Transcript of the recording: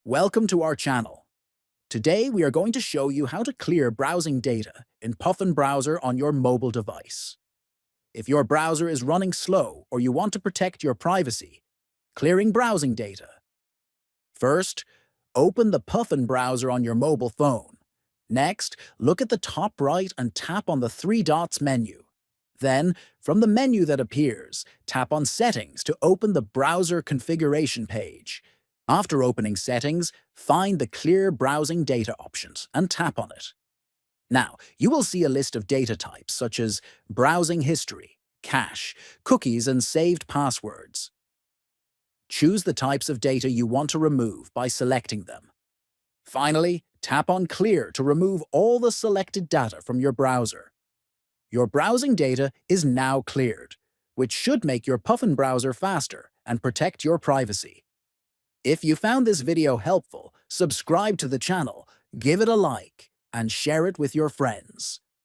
Welcome to our channel. Today we are going to show you how to clear browsing data in Puffin Browser on your mobile device. If your browser is running slow or you want to protect your privacy, clearing browsing data. First, open the Puffin Browser on your mobile phone. Next, look at the top right and tap on the three dots menu. Then, from the menu that appears, tap on Settings to open the browser configuration page. After opening Settings, find the Clear Browsing Data options and tap on it. Now, you will see a list of data types such as browsing history, cache, cookies, and saved passwords. Choose the types of data you want to remove by selecting them. Finally, tap on Clear to remove all the selected data from your browser. Your browsing data is now cleared, which should make your Puffin browser faster and protect your privacy. If you found this video helpful, subscribe to the channel, give it a like, and share it with your friends.